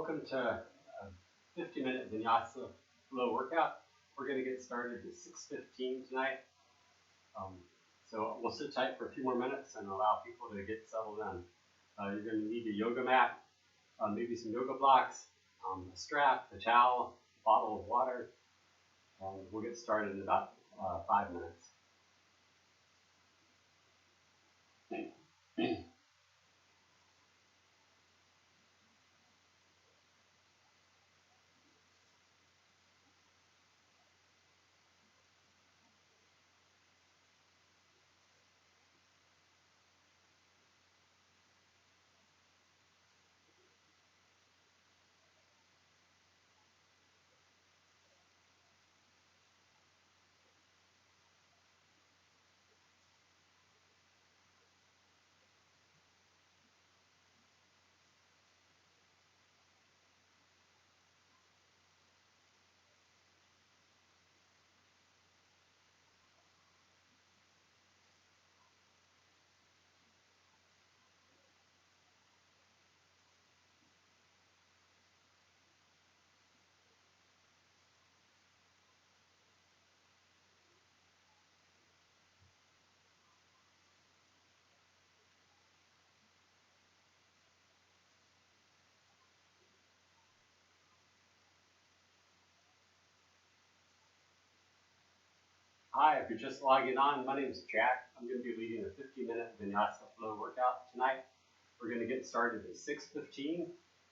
Welcome to a 50-minute Vinyasa flow workout. We're going to get started at 6:15 tonight. So we'll sit tight for a few more minutes and allow people to get settled in. You're going to need a yoga mat, maybe some yoga blocks, a strap, a towel, a bottle of water, and we'll get started in about 5 minutes. Hi, if you're just logging on, my name is Jack. I'm going to be leading a 50-minute Vinyasa flow workout tonight. We're going to get started at 6:15.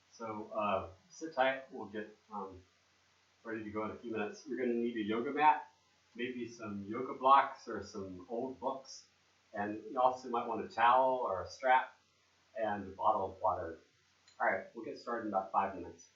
So sit tight. We'll get ready to go in a few minutes. You're going to need a yoga mat, maybe some yoga blocks or some old books. And you also might want a towel or a strap and a bottle of water. All right, we'll get started in about 5 minutes.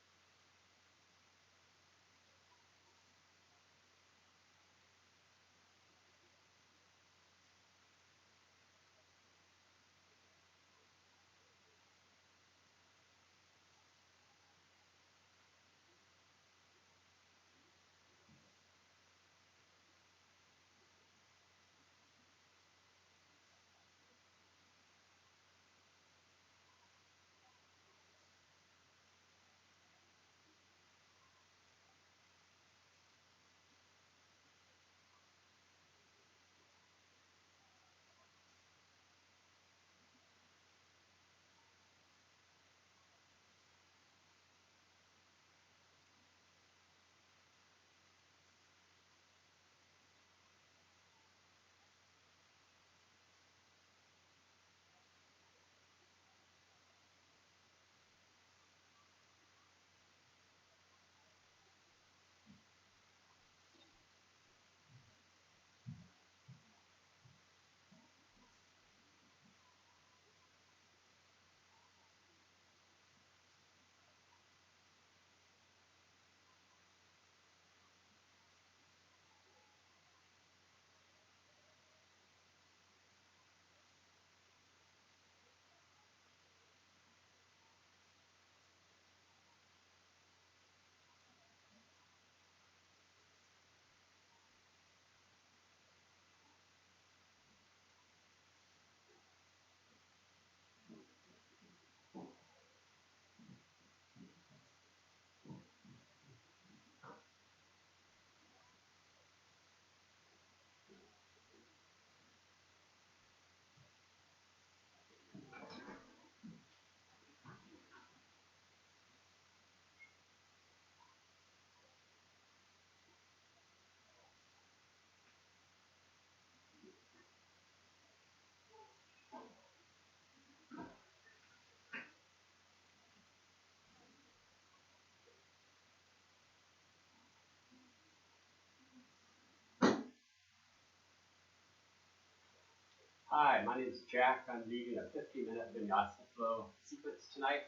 Hi, my name is Jack. I'm leading a 50-minute Vinyasa flow sequence tonight.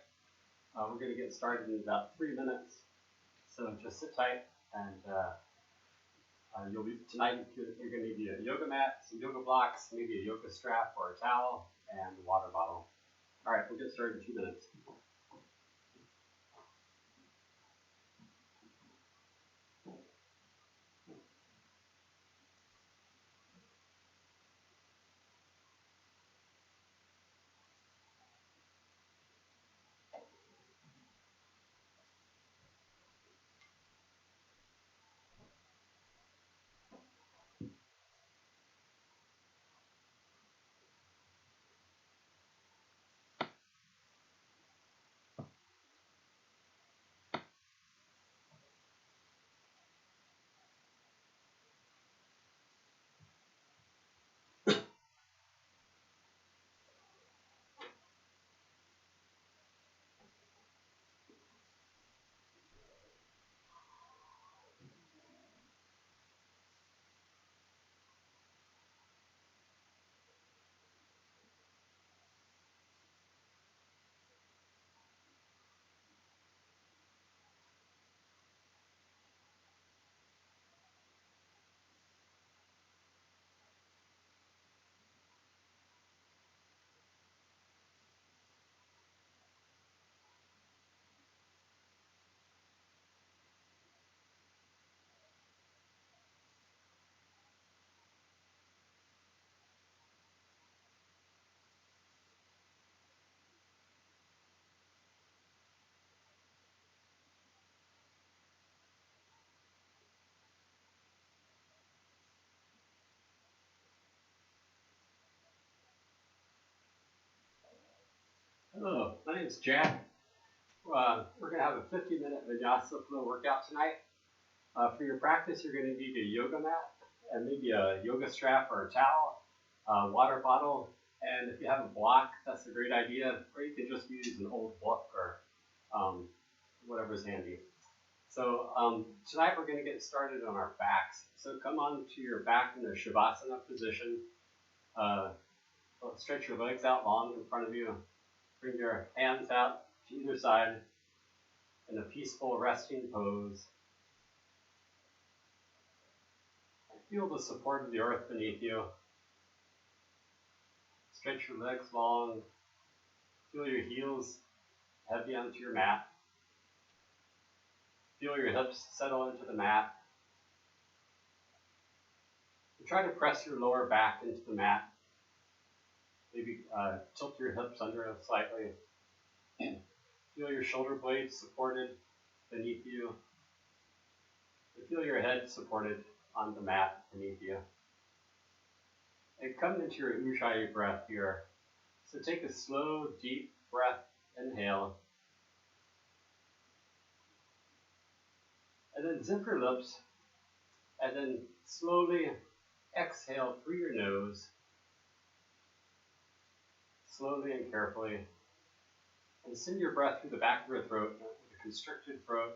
We're going to get started in about 3 minutes. So just sit tight, and tonight you're going to need a yoga mat, some yoga blocks, maybe a yoga strap or a towel, and a water bottle. All right, we'll get started in 2 minutes. name's Jack. We're going to have a 50-minute Vinyasa flow workout tonight. For your practice, you're going to need a yoga mat and maybe a yoga strap or a towel, a water bottle, and if you have a block, that's a great idea. Or you can just use an old book or whatever's handy. So tonight we're going to get started on our backs. So come on to your back in a Shavasana position. Stretch your legs out long in front of you. Bring your hands out to either side in a peaceful resting pose. Feel the support of the earth beneath you. Stretch your legs long. Feel your heels heavy onto your mat. Feel your hips settle into the mat. And try to press your lower back into the mat. Maybe tilt your hips under slightly. Feel your shoulder blades supported beneath you. And feel your head supported on the mat beneath you. And come into your Ujjayi breath here. So take a slow, deep breath, inhale. And then zip your lips. And then slowly exhale through your nose. Slowly and carefully. And send your breath through the back of your throat with a constricted throat.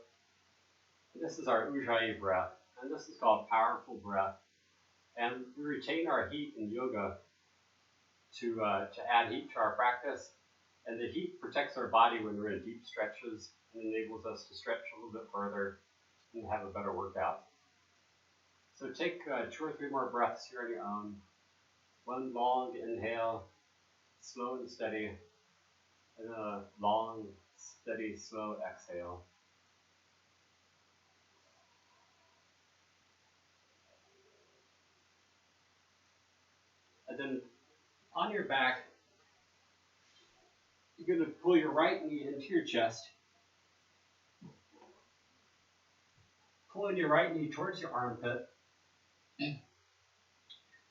And this is our Ujjayi breath. And this is called powerful breath. And we retain our heat in yoga to add heat to our practice. And the heat protects our body when we're in deep stretches and enables us to stretch a little bit further and have a better workout. So take 2 or 3 more breaths here on your own. One long inhale, slow and steady, and a long, steady, slow exhale. And then on your back, you're going to pull your right knee into your chest. Pulling your right knee towards your armpit.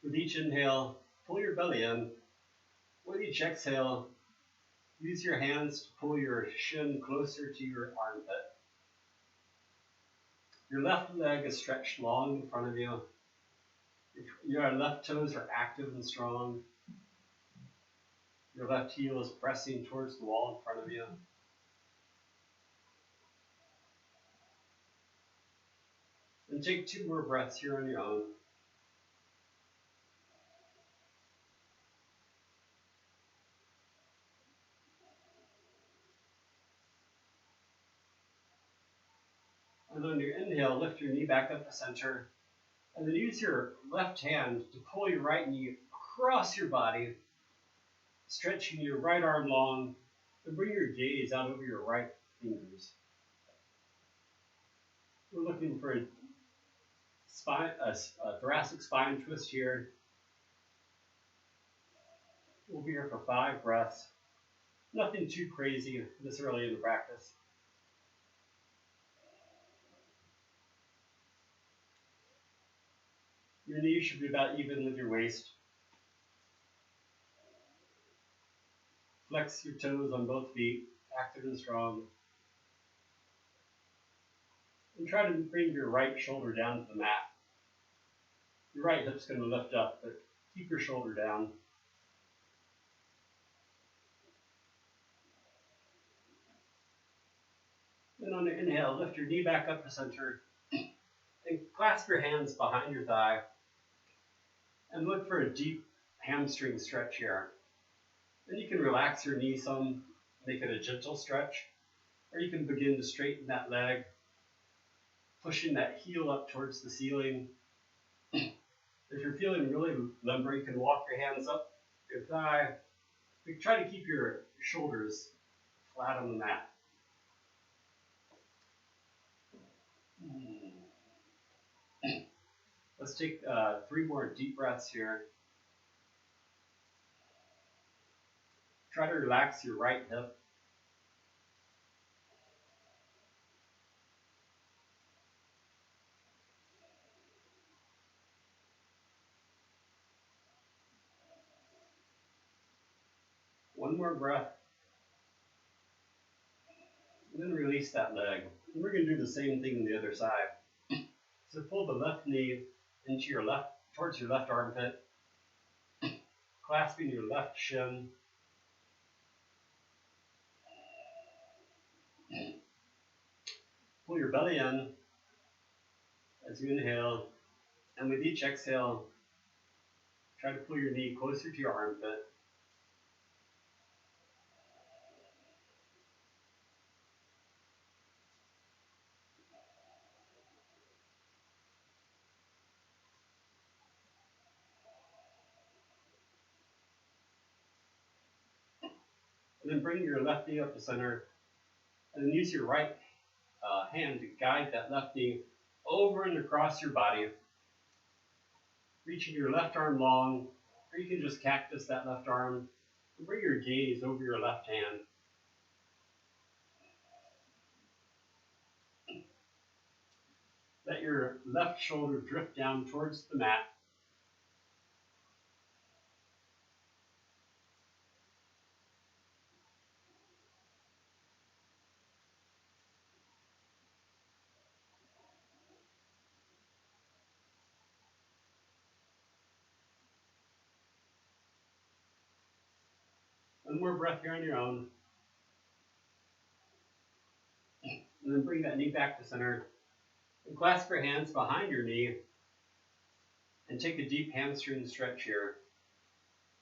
With each inhale, pull your belly in. With each exhale, use your hands to pull your shin closer to your armpit. Your left leg is stretched long in front of you. Your left toes are active and strong. Your left heel is pressing towards the wall in front of you. And take 2 more breaths here on your own. And on your inhale, lift your knee back up to center. And then use your left hand to pull your right knee across your body, stretching your right arm long, and bring your gaze out over your right fingers. We're looking for a thoracic spine twist here. We'll be here for 5 breaths. Nothing too crazy this early in the practice. Your knees should be about even with your waist. Flex your toes on both feet, active and strong. And try to bring your right shoulder down to the mat. Your right hip's going to lift up, but keep your shoulder down. Then on the inhale, lift your knee back up to center and clasp your hands behind your thigh and look for a deep hamstring stretch here. Then you can relax your knee some, make it a gentle stretch, or you can begin to straighten that leg, pushing that heel up towards the ceiling. If you're feeling really limber, you can walk your hands up your thigh. You try to keep your shoulders flat on the mat. Let's take 3 more deep breaths here. Try to relax your right hip. One more breath. And then release that leg. And we're going to do the same thing on the other side. So pull the left knee into your left, towards your left armpit, clasping your left shin. Pull your belly in as you inhale, and with each exhale, try to pull your knee closer to your armpit. And then bring your left knee up to center, and then use your right hand to guide that left knee over and across your body, reaching your left arm long, or you can just cactus that left arm and bring your gaze over your left hand. Let your left shoulder drift down towards the mat. One more breath here on your own. And then bring that knee back to center. And clasp your hands behind your knee. And take a deep hamstring stretch here.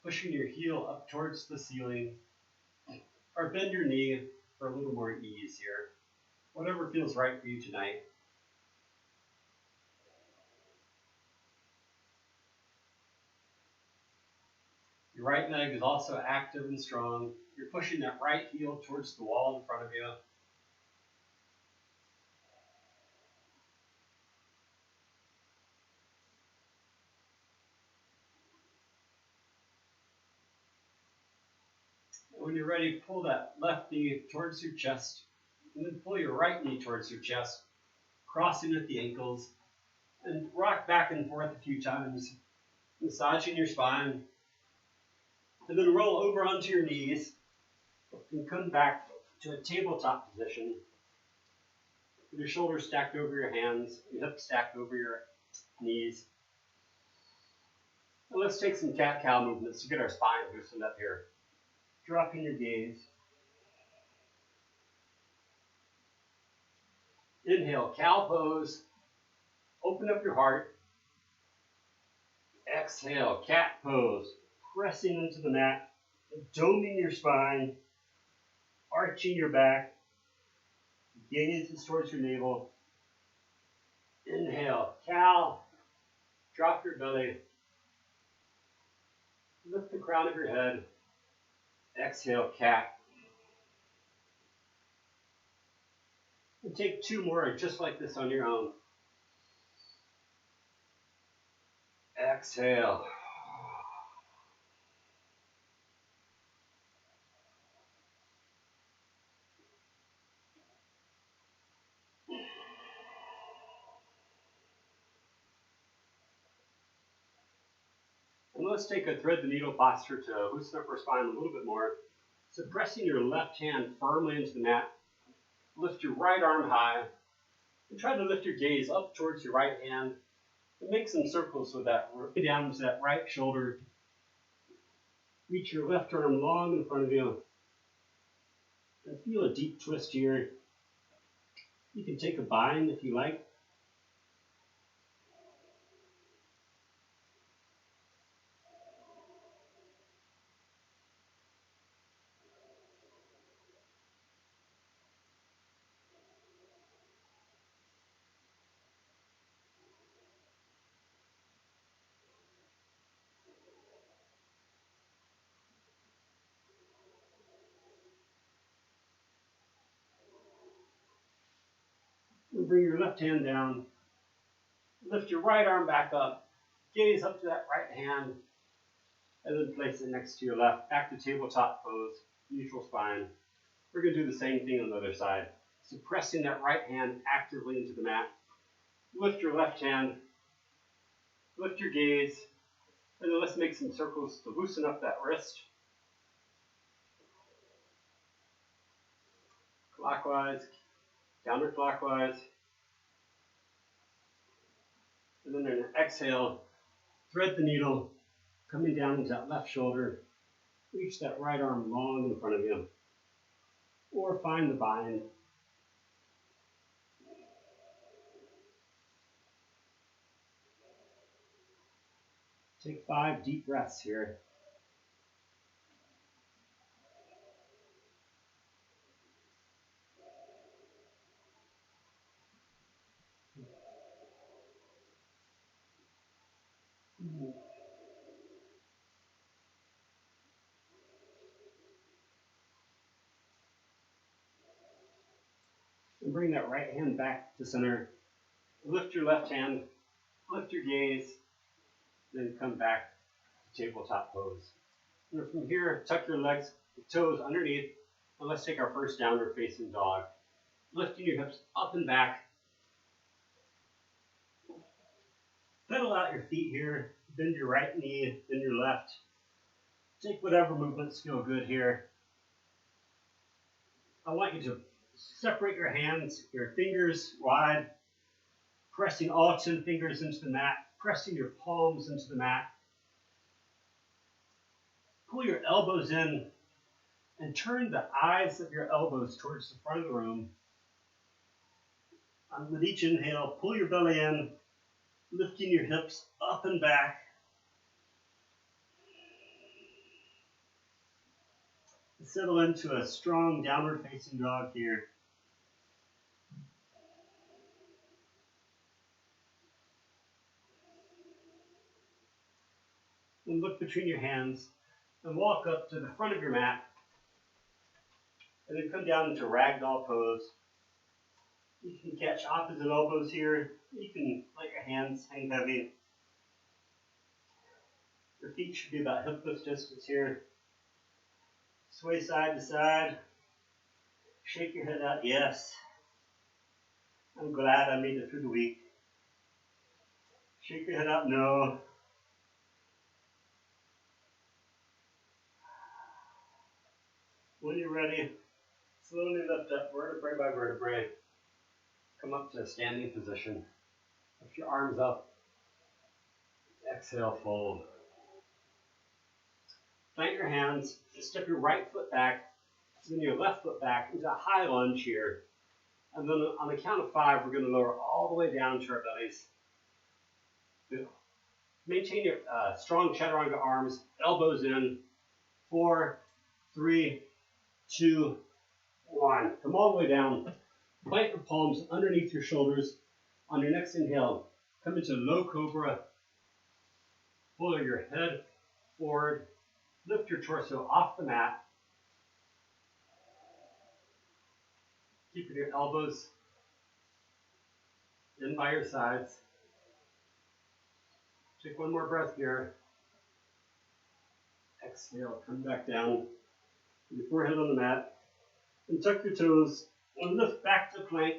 Pushing your heel up towards the ceiling. Or bend your knee for a little more ease here. Whatever feels right for you tonight. Your right leg is also active and strong. You're pushing that right heel towards the wall in front of you. And when you're ready, pull that left knee towards your chest. And then pull your right knee towards your chest, crossing at the ankles. And rock back and forth a few times, massaging your spine. And then roll over onto your knees and come back to a tabletop position with your shoulders stacked over your hands, your hips stacked over your knees. And let's take some cat-cow movements to get our spine loosened up here. Dropping your gaze. Inhale, cow pose. Open up your heart. Exhale, cat pose. Pressing into the mat, doming your spine, arching your back, gaze is towards your navel. Inhale, cow, drop your belly, lift the crown of your head. Exhale, cat. And take two more just like this on your own. Exhale. And let's take a thread the needle posture to loosen up our spine a little bit more. So pressing your left hand firmly into the mat, lift your right arm high, and try to lift your gaze up towards your right hand, and make some circles with that, down to that right shoulder. Reach your left arm long in front of you, and feel a deep twist here. You can take a bind if you like. And bring your left hand down. Lift your right arm back up. Gaze up to that right hand. And then place it next to your left. Back to tabletop pose. Neutral spine. We're going to do the same thing on the other side. So pressing that right hand actively into the mat. Lift your left hand. Lift your gaze. And then let's make some circles to loosen up that wrist. clockwise, counterclockwise. And then in an exhale, thread the needle, coming down into that left shoulder. Reach that right arm long in front of you. Or find the bind. Take 5 deep breaths here. And bring that right hand back to center. Lift your left hand, lift your gaze, then come back to tabletop pose. And from here, tuck your legs, toes underneath, and let's take our first downward facing dog. Lifting your hips up and back. Pedal out your feet here, bend your right knee, then your left. Take whatever movements feel good here. I want you to separate your hands, your fingers wide, pressing all 10 fingers into the mat, pressing your palms into the mat. Pull your elbows in and turn the eyes of your elbows towards the front of the room. With each inhale, pull your belly in, lifting your hips up and back. Settle into a strong downward facing dog here. And look between your hands and walk up to the front of your mat. And then come down into ragdoll pose. You can catch opposite elbows here. You can let your hands hang heavy. Your feet should be about hip width distance here. Sway side to side. Shake your head out, yes. I'm glad I made it through the week. Shake your head out, no. When you're ready, slowly lift up vertebrae by vertebrae. Come up to a standing position. Lift your arms up. Exhale, fold. Plant your hands. Step your right foot back, then your left foot back into a high lunge here. And then on the count of 5, we're going to lower all the way down to our bellies. Maintain your strong chaturanga arms, elbows in. 4, 3, 2, 1. Come all the way down. Plant your palms underneath your shoulders. On your next inhale, come into low cobra. Pull your head forward. Lift your torso off the mat. Keeping your elbows in by your sides. Take one more breath here. Exhale, come back down. Your forehead on the mat. And tuck your toes and lift back to plank.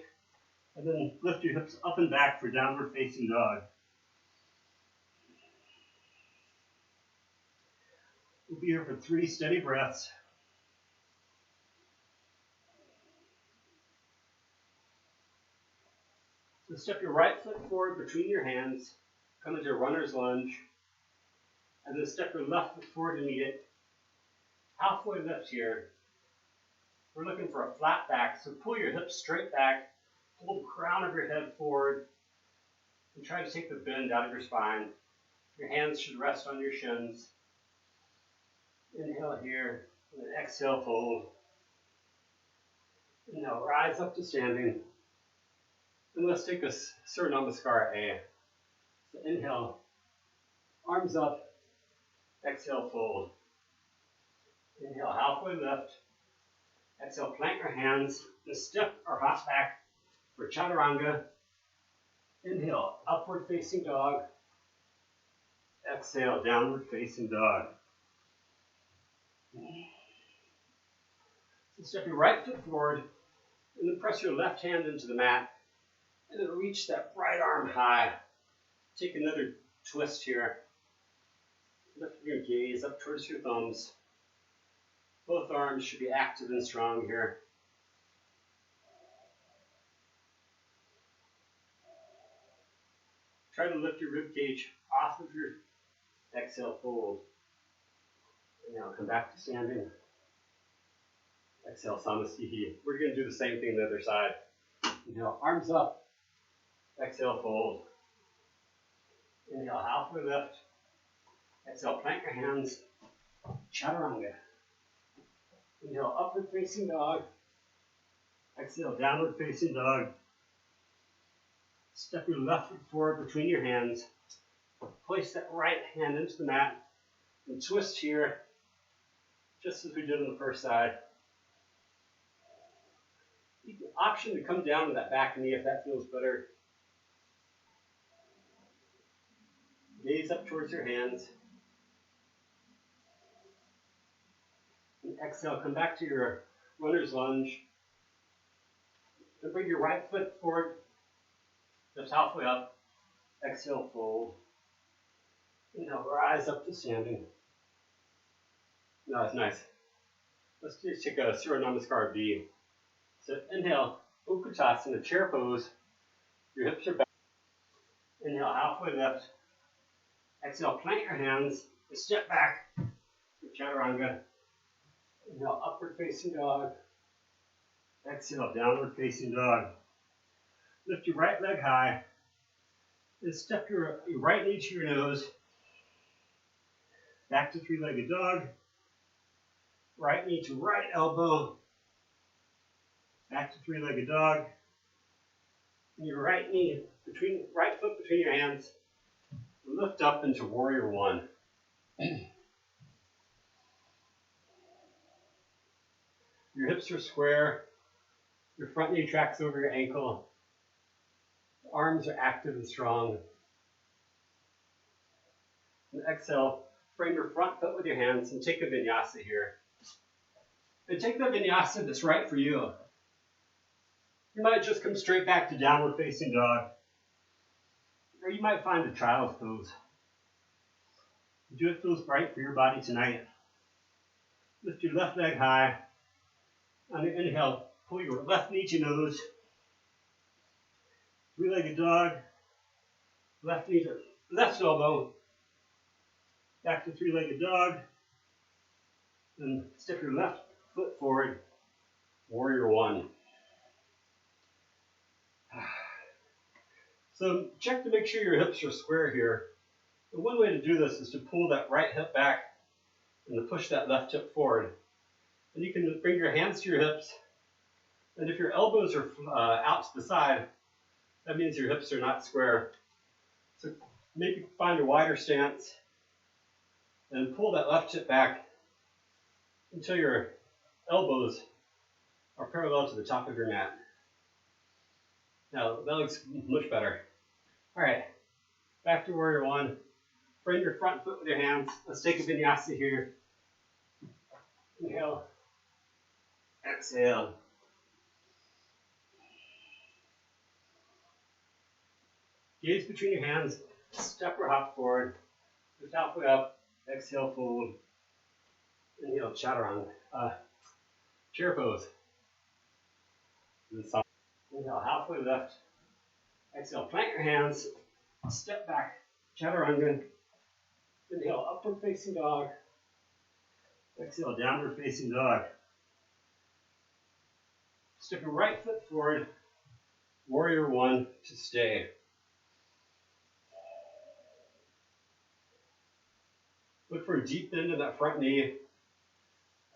And then lift your hips up and back for downward facing dog. We'll be here for 3 steady breaths. So step your right foot forward between your hands. Come into a runner's lunge. And then step your left foot forward to meet it. Halfway lift here. We're looking for a flat back, so pull your hips straight back. Pull the crown of your head forward. And try to take the bend out of your spine. Your hands should rest on your shins. Inhale here, and then exhale, fold. And now rise up to standing. And let's take a Surya Namaskara A. So inhale, arms up, exhale, fold. Inhale, halfway lift. Exhale, plant your hands, and step or hop back for Chaturanga. Inhale, upward facing dog. Exhale, downward facing dog. So step your right foot forward, and then press your left hand into the mat, and then reach that right arm high. Take another twist here. Lift your gaze up towards your thumbs. Both arms should be active and strong here. Try to lift your rib cage off of your exhale, fold. And now come back to standing. Exhale, Samasthiti. We're going to do the same thing the other side. Inhale, arms up. Exhale, fold. Inhale, halfway lift. Exhale, plant your hands. Chaturanga. Inhale, upward facing dog. Exhale, downward facing dog. Step your left foot forward between your hands. Place that right hand into the mat and twist here, just as we did on the first side. You can option to come down to that back knee if that feels better. Gaze up towards your hands. And exhale, come back to your runner's lunge. And bring your right foot forward, just halfway up. Exhale, fold. Inhale, rise up to standing. No, that's nice. Let's just take a Surya Namaskar V. So inhale, Utkatasana, chair pose. Your hips are back. Inhale, halfway lift. Exhale, plant your hands. Step back for Chaturanga. Inhale, upward facing dog. Exhale, downward facing dog. Lift your right leg high. And step your right knee to your nose. Back to three-legged dog. Right knee to right elbow. Back to three-legged dog. And your right foot between your hands. Lift up into warrior one. Your hips are square. Your front knee tracks over your ankle. The arms are active and strong. And exhale, frame your front foot with your hands and take a vinyasa here. And take the vinyasa that's right for you. You might just come straight back to downward facing dog. Or you might find a child's pose. Do it feels right for your body tonight. Lift your left leg high. On your inhale, pull your left knee to nose. Three-legged dog. Left knee to left elbow. Back to three-legged dog. And step your left foot forward. Warrior one. So check to make sure your hips are square here. And one way to do this is to pull that right hip back and to push that left hip forward. And you can bring your hands to your hips. And if your elbows are out to the side, that means your hips are not square. So maybe find a wider stance and pull that left hip back until your elbows are parallel to the top of your mat. Now that looks much better. All right, back to warrior one. Frame your front foot with your hands. Let's take a vinyasa here. Inhale. Exhale. Gaze between your hands. Step or hop forward. Just halfway up. Exhale, fold. Inhale, chaturanga. Chair pose. Inhale, halfway lift. Exhale, plant your hands. Step back. Chaturanga. Inhale, upward facing dog. Exhale, downward facing dog. Step your right foot forward. Warrior one to stay. Look for a deep bend in that front knee.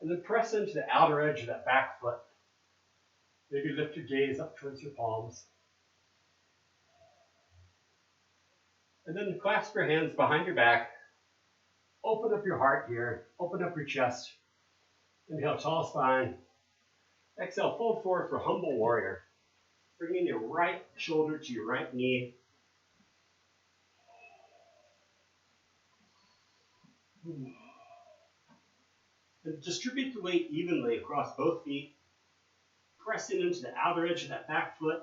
And then press into the outer edge of that back foot. Maybe lift your gaze up towards your palms. And then clasp your hands behind your back. Open up your heart here. Open up your chest. Inhale, tall spine. Exhale, fold forward for humble warrior. Bringing your right shoulder to your right knee. And distribute the weight evenly across both feet. Pressing into the outer edge of that back foot.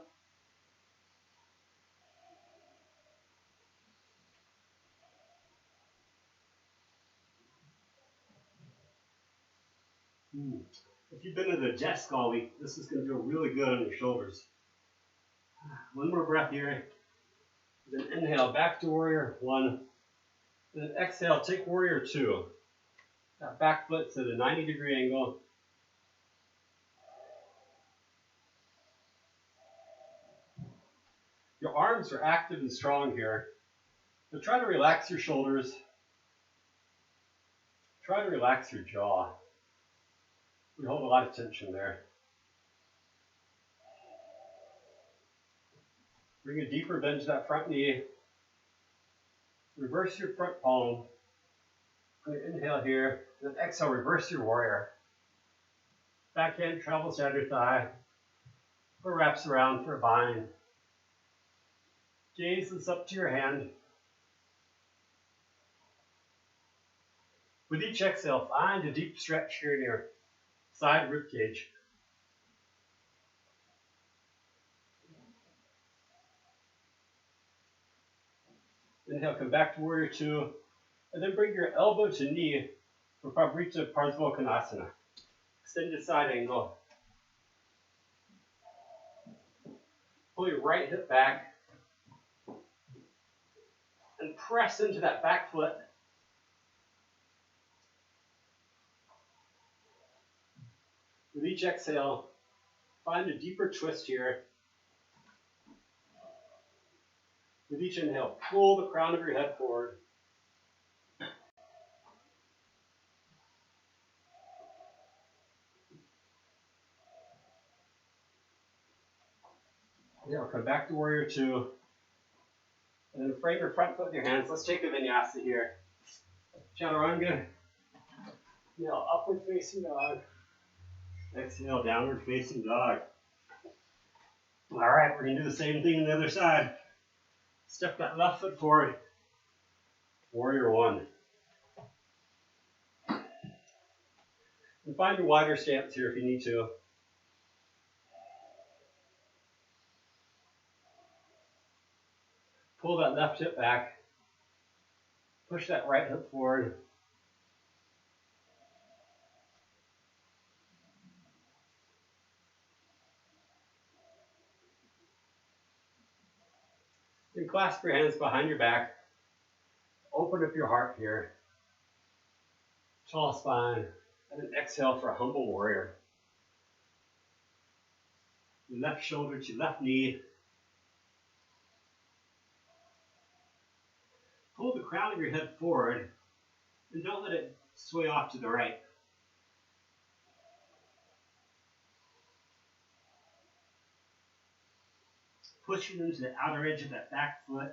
If you've been at a desk all week, this is going to feel really good on your shoulders. One more breath here. Then inhale, back to warrior one. Then exhale, take warrior two. That back foot's at a 90-degree angle. Your arms are active and strong here. So try to relax your shoulders. Try to relax your jaw. We hold a lot of tension there. Bring a deeper bend to that front knee. Reverse your front palm. Inhale here. Then exhale, reverse your warrior. Backhand travels down your thigh. Or wraps around for a bind. Gaze is up to your hand. With each exhale, find a deep stretch here in your side rib cage. Inhale, come back to warrior two, and then bring your elbow to knee for Parivrtta Parsvakonasana. Extend your side angle. Pull your right hip back and press into that back foot. With each exhale, find a deeper twist here. With each inhale, pull the crown of your head forward. Now come back to warrior two. And then frame your front foot in your hands. Let's take a vinyasa here. Chaturanga. Inhale, upward facing dog. Exhale, downward facing dog. All right, we're going to do the same thing on the other side. Step that left foot forward. Warrior one. And find a wider stance here if you need to. Pull that left hip back. Push that right hip forward. Then clasp your hands behind your back. Open up your heart here. Tall spine. And then exhale for a humble warrior. Left shoulder to left knee. Pull the crown of your head forward. And don't let it sway off to the right. Pushing into the outer edge of that back foot.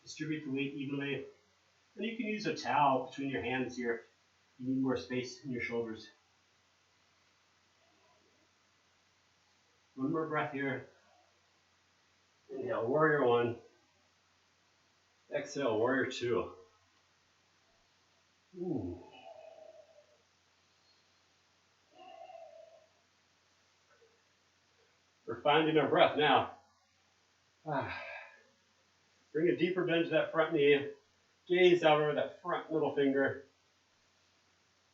Distribute the weight evenly. And you can use a towel between your hands here if you need more space in your shoulders. One more breath here. Inhale, warrior one. Exhale, warrior two. Ooh. We're finding our breath now. Bring a deeper bend to that front knee. Gaze out over that front middle finger.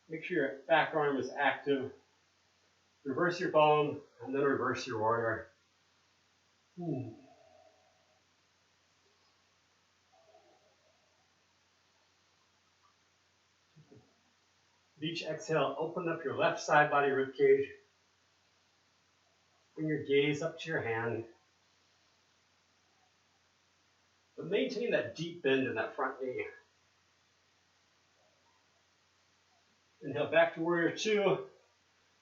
Make sure your back arm is active. Reverse your palm, and then reverse your warrior. With each exhale, open up your left side body rib cage. Bring your gaze up to your hand. But maintain that deep bend in that front knee. Inhale back to warrior two,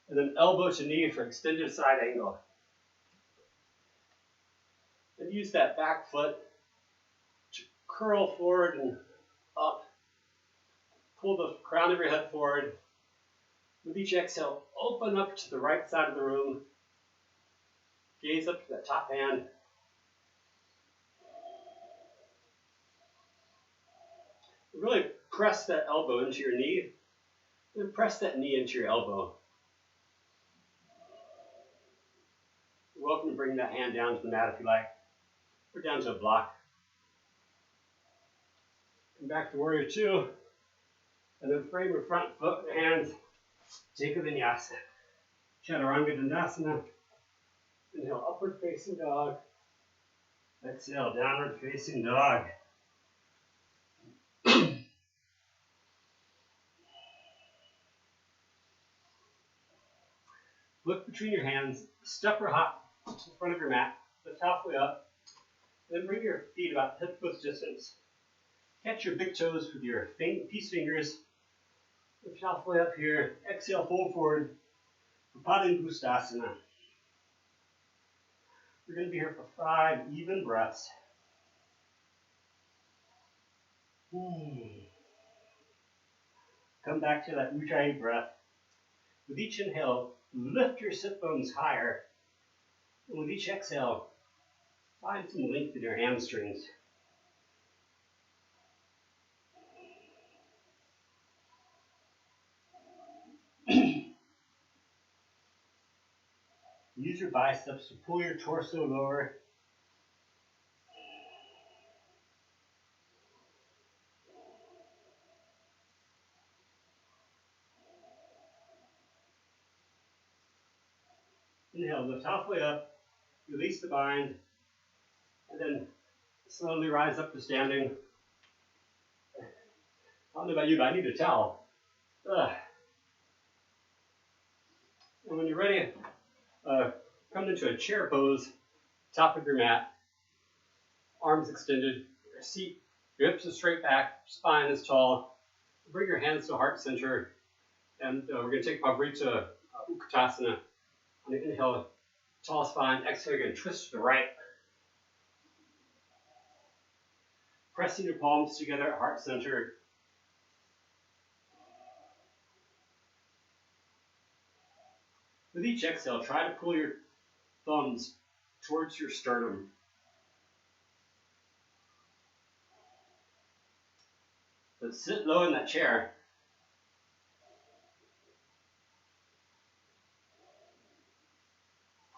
and then elbow to knee for extended side angle. And use that back foot to curl forward and up. Pull the crown of your head forward. With each exhale, open up to the right side of the room. Gaze up to that top hand. Really press that elbow into your knee. And press that knee into your elbow. You're welcome to bring that hand down to the mat if you like. Or down to a block. Come back to warrior two. And then frame your front foot and hands. Take a vinyasa. Chaturanga Dandasana. Inhale, upward facing dog. Exhale, downward facing dog. Look between your hands, step or hop in front of your mat, lift halfway up, then bring your feet about hip width distance. Catch your big toes with your peace fingers. Lift halfway up here, exhale, fold forward, Padangusthasana. We're going to be here for 5 even breaths. Come back to that Ujjayi breath. With each inhale, lift your sit bones higher. And with each exhale, find some length in your hamstrings. Use your biceps to pull your torso lower. Inhale, lift halfway up, release the bind, and then slowly rise up to standing. I don't know about you, but I need a towel. And when you're ready, come into a chair pose, top of your mat, arms extended, your hips are straight back, spine is tall. Bring your hands to heart center, and we're going to take Pavrita Utkatasana. On the inhale, tall spine. Exhale, you're going to twist to the right. Pressing your palms together at heart center. With each exhale, try to pull your thumbs towards your sternum. But sit low in that chair.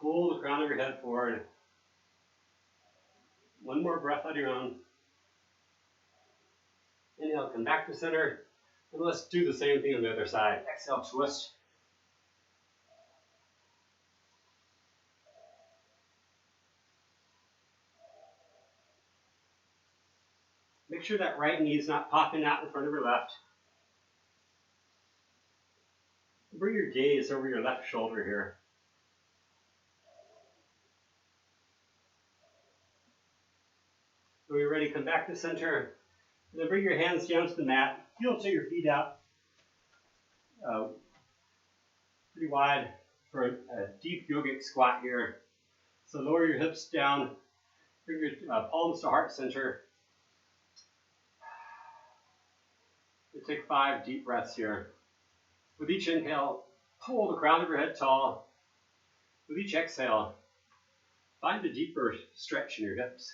Pull the crown of your head forward. One more breath on your own. Inhale, come back to center. And let's do the same thing on the other side. Exhale, twist. Make sure that right knee is not popping out in front of your left. Bring your gaze over your left shoulder here. When you're ready, come back to center. And then bring your hands down to the mat. Heel to your feet out. Pretty wide for a deep yogic squat here. So lower your hips down. Bring your palms to heart center. We'll take 5 deep breaths here. With each inhale, pull the crown of your head tall. With each exhale, find a deeper stretch in your hips.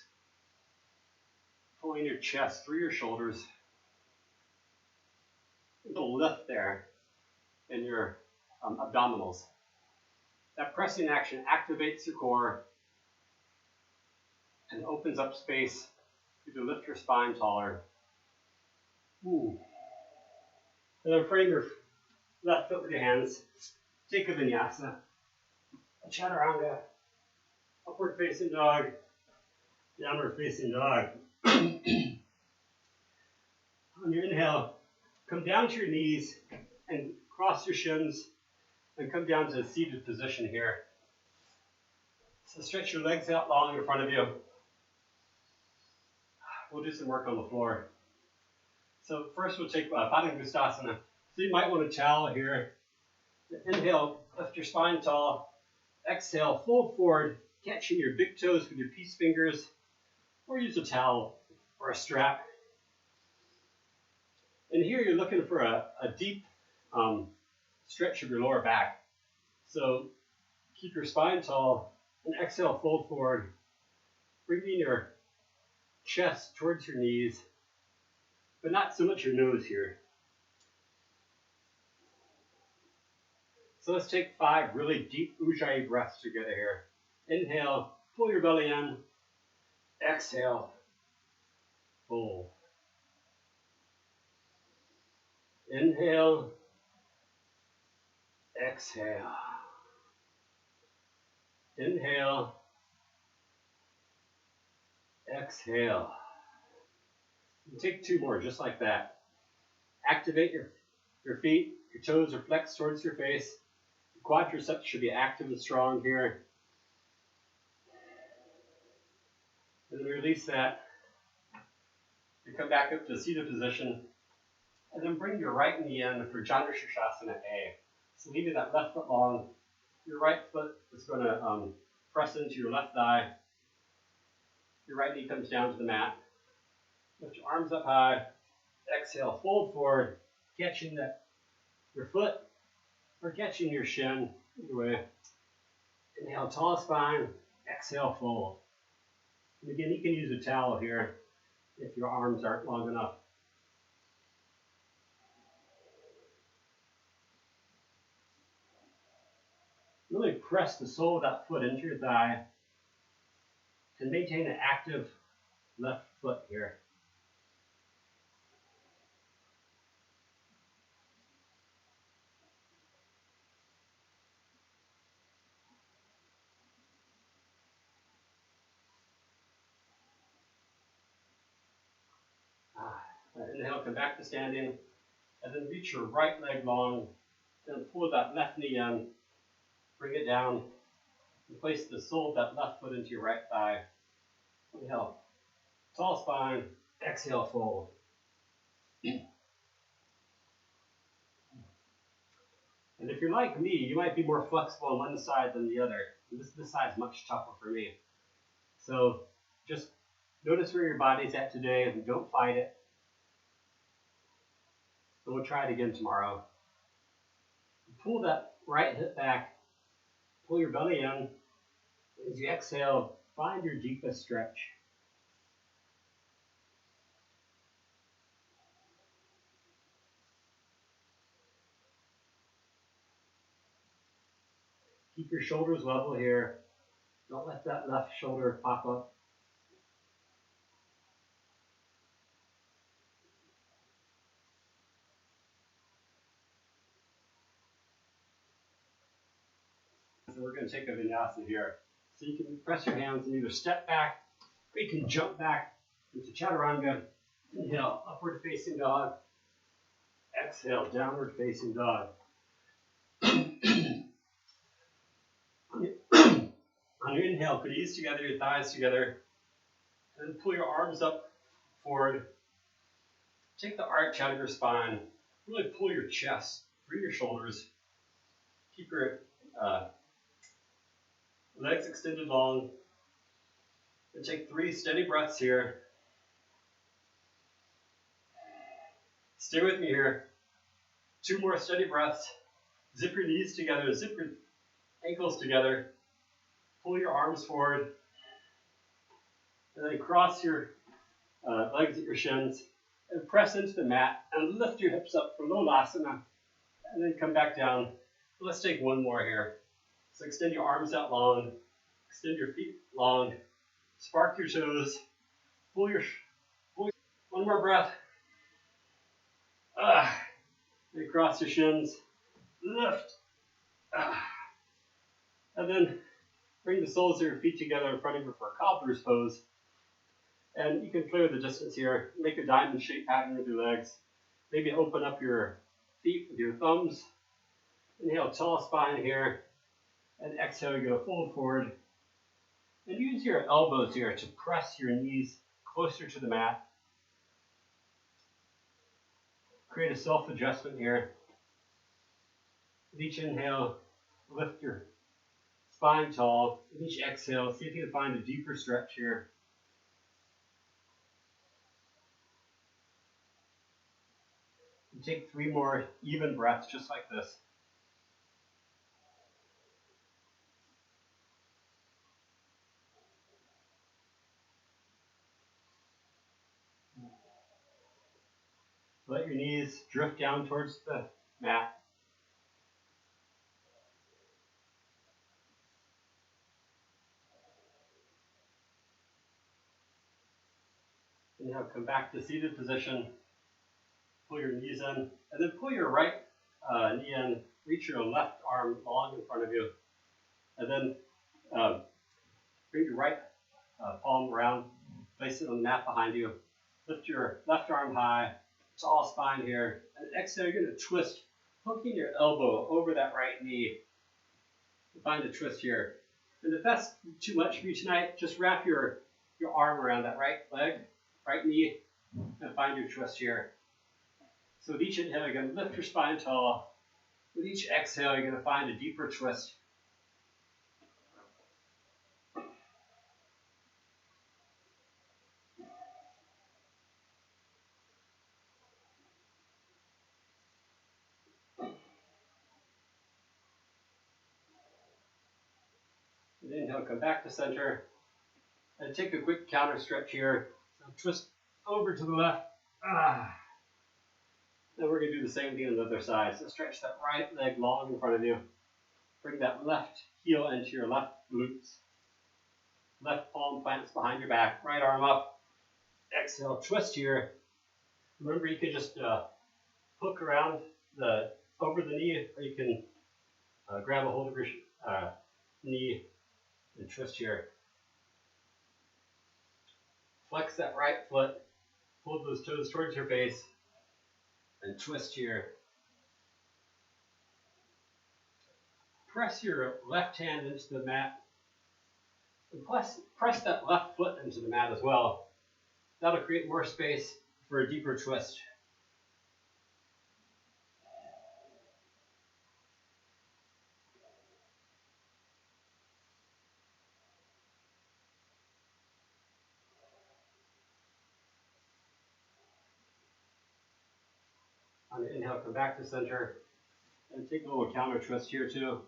Pulling your chest through your shoulders. There's a lift there in your abdominals. That pressing action activates your core and opens up space for you to lift your spine taller. And then frame your left foot with your hands. Take a vinyasa, a chaturanga, upward facing dog, downward facing dog. On your inhale, come down to your knees and cross your shins and come down to a seated position here. So stretch your legs out long in front of you. We'll do some work on the floor. So first we'll take Padangusthasana. So you might want a towel here. Inhale, lift your spine tall. Exhale, fold forward, catching your big toes with your peace fingers, or use a towel or a strap. And here you're looking for a deep stretch of your lower back. So keep your spine tall and exhale, fold forward, bringing your chest towards your knees, but not so much your nose here. So let's take 5 really deep Ujjayi breaths together here. Inhale, pull your belly in. Exhale, fold. Inhale, exhale. Inhale, Exhale. And take 2 more, just like that. Activate your feet. Your toes are flexed towards your face. Your quadriceps should be active and strong here. And then release that. You come back up to seated position. And then bring your right knee in for Chandrashirsasana A. So leaving that left foot long. Your right foot is going to press into your left thigh. Your right knee comes down to the mat. Lift your arms up high. Exhale, fold forward, catching your foot or catching your shin. Either way. Inhale, tall spine. Exhale, fold. And again, you can use a towel here if your arms aren't long enough. Really press the sole of that foot into your thigh and maintain an active left foot here. Inhale, come back to standing, and then reach your right leg long, then pull that left knee in, bring it down, and place the sole of that left foot into your right thigh. Inhale, tall spine, exhale, fold. And if you're like me, you might be more flexible on one side than the other. This side is much tougher for me. So just notice where your body's at today and don't fight it. And we'll try it again tomorrow. Pull that right hip back. Pull your belly in. As you exhale, find your deepest stretch. Keep your shoulders level here. Don't let that left shoulder pop up. So we're going to take a vinyasa here. So you can press your hands and either step back or you can jump back into chaturanga. Inhale, upward facing dog. Exhale, downward facing dog. On your inhale, put your knees together, your thighs together, and pull your arms up forward. Take the arch out of your spine. Really pull your chest through your shoulders. Keep your legs extended long. And take 3 steady breaths here. Stay with me here. 2 more steady breaths. Zip your knees together, zip your ankles together. Pull your arms forward. And then cross your legs at your shins. And press into the mat. And lift your hips up for Lolasana. And then come back down. Let's take 1 more here. So extend your arms out long. Extend your feet long. Spark your toes. Pull your 1 more breath. And cross your shins. Lift. And then bring the soles of your feet together in front of you for a cobbler's pose. And you can clear the distance here. Make a diamond shape pattern with your legs. Maybe open up your feet with your thumbs. Inhale, tall spine here. And exhale, you go fold forward. And use your elbows here to press your knees closer to the mat. Create a self-adjustment here. With each inhale, lift your spine tall. With each exhale, see if you can find a deeper stretch here. And take 3 more even breaths just like this. Let your knees drift down towards the mat. And now come back to seated position. Pull your knees in, and then pull your right knee in. Reach your left arm long in front of you. And then bring your right palm around Place it on the mat behind you. Lift your left arm high, tall spine here. And exhale, you're going to twist, hooking your elbow over that right knee. Find a twist here. And if that's too much for you tonight, just wrap your arm around that right leg, right knee, and find your twist here. So with each inhale, you're going to lift your spine tall. With each exhale, you're going to find a deeper twist. And inhale, come back to center. And take a quick counter stretch here. So twist over to the left. Then we're going to do the same thing on the other side. So stretch that right leg long in front of you. Bring that left heel into your left glutes. Left palm plants behind your back. Right arm up. Exhale, twist here. Remember, you can just hook around over the knee, or you can grab a hold of your knee and twist here. Flex that right foot. Hold those toes towards your face. And twist here. Press your left hand into the mat. And press that left foot into the mat as well. That'll create more space for a deeper twist. On the inhale, come back to center. And take a little counter twist here too.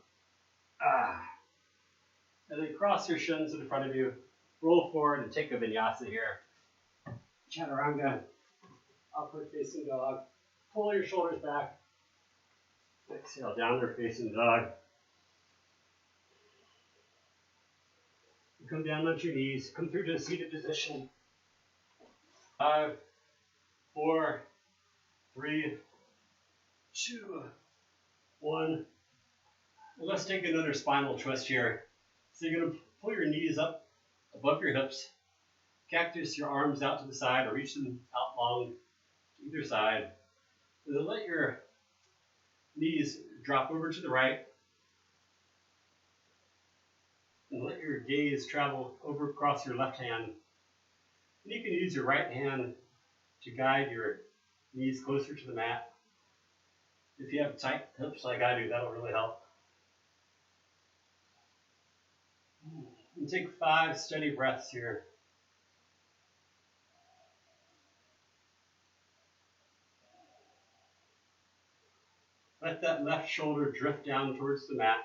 And then cross your shins in front of you. Roll forward and take a vinyasa here. Chaturanga. Upward facing dog. Pull your shoulders back. Exhale, downward facing dog. Come down onto your knees. Come through to a seated position. 5, 4, 3, 2, 1. And let's take another spinal twist here. So you're going to pull your knees up above your hips. Cactus your arms out to the side or reach them out long to either side. And then let your knees drop over to the right. And let your gaze travel over across your left hand. And you can use your right hand to guide your knees closer to the mat. If you have tight hips like I do, that'll really help. And take 5 steady breaths here. Let that left shoulder drift down towards the mat.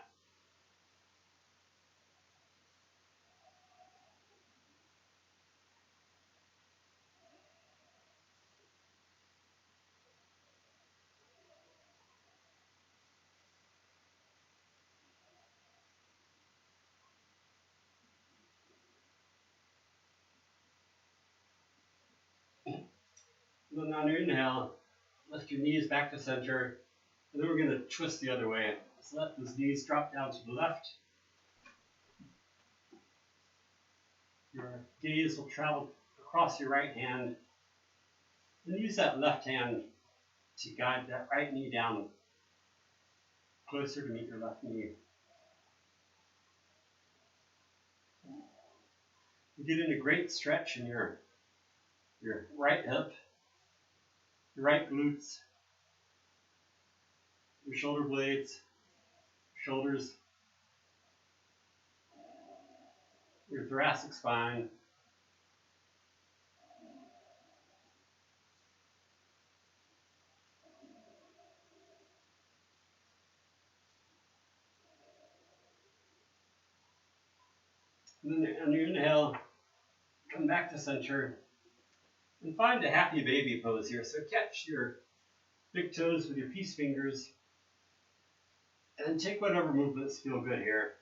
And then on your inhale, lift your knees back to center. And then we're going to twist the other way. So let those knees drop down to the left. Your gaze will travel across your right hand. And use that left hand to guide that right knee down closer to meet your left knee. You get in a great stretch in your right hip, your right glutes, your shoulder blades, shoulders, your thoracic spine, and then on your inhale, come back to center and find a happy baby pose here. So catch your big toes with your peace fingers and take whatever movements feel good here.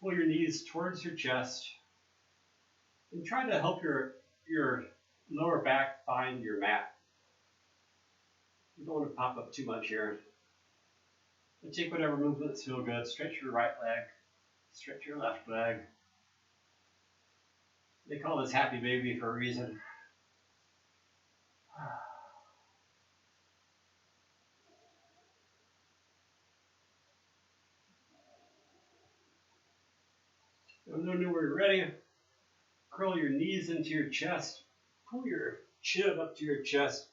Pull your knees towards your chest and try to help your lower back find your mat. You don't want to pop up too much here. And take whatever movements feel good. Stretch your right leg, stretch your left leg. They call this happy baby for a reason. And then when we're ready, curl your knees into your chest. Pull your chin up to your chest.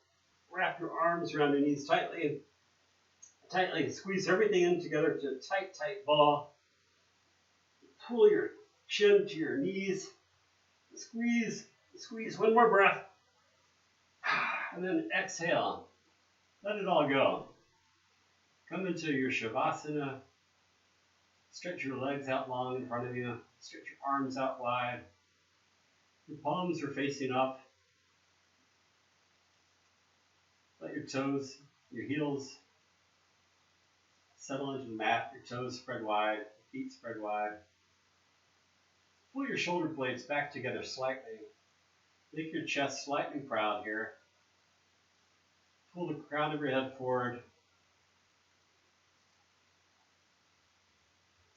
Wrap your arms around your knees tightly. Tightly squeeze everything in together to a tight, tight ball. Pull your chin to your knees. Squeeze, squeeze. One more breath. And then exhale. Let it all go. Come into your Shavasana. Stretch your legs out long in front of you. Stretch your arms out wide. Your palms are facing up. Let your toes, your heels settle into the mat. Your toes spread wide. Your feet spread wide. Pull your shoulder blades back together slightly. Make your chest slightly proud here. Pull the crown of your head forward.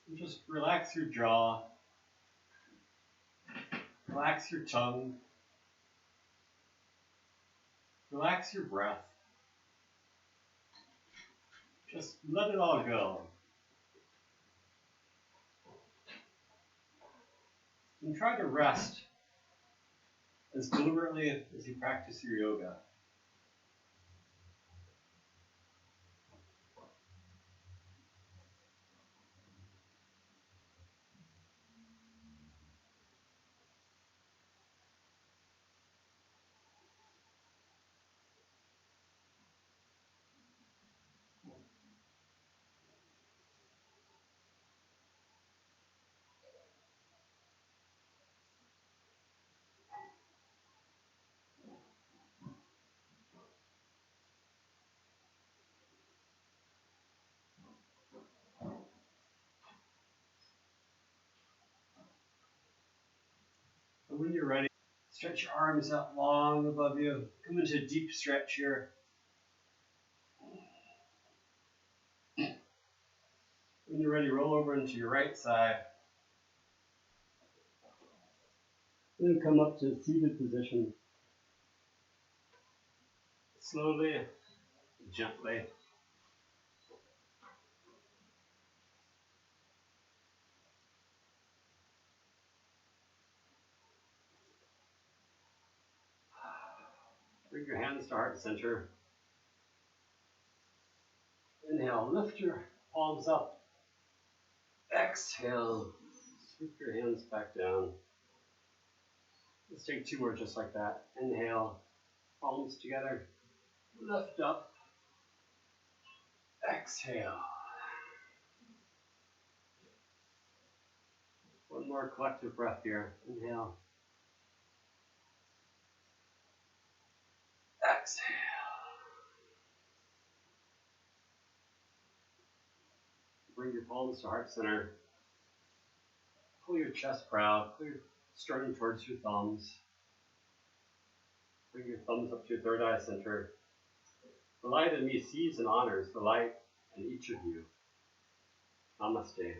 And just relax your jaw. Relax your tongue. Relax your breath. Just let it all go. And try to rest as deliberately as you practice your yoga. And when you're ready, stretch your arms out long above you. Come into a deep stretch here. When you're ready, roll over into your right side. Then come up to a seated position. Slowly, gently. Bring your hands to heart center. Inhale, lift your palms up. Exhale, sweep your hands back down. Let's take two more just like that. Inhale, palms together. Lift up. Exhale. One more collective breath here. Inhale. Exhale. Bring your palms to heart center. Pull your chest proud. Pull your sternum towards your thumbs. Bring your thumbs up to your third eye center. The light in me sees and honors the light in each of you. Namaste.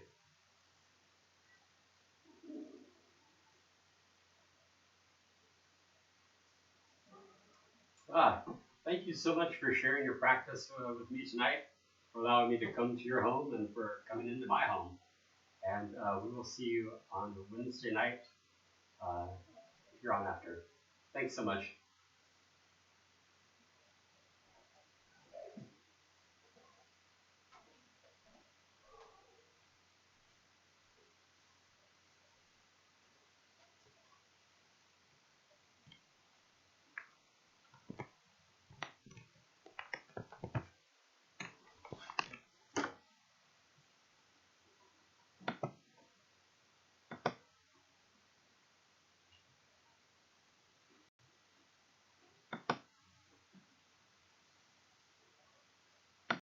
Thank you so much for sharing your practice with me tonight, for allowing me to come to your home and for coming into my home. And we will see you on Wednesday night here on after. Thanks so much.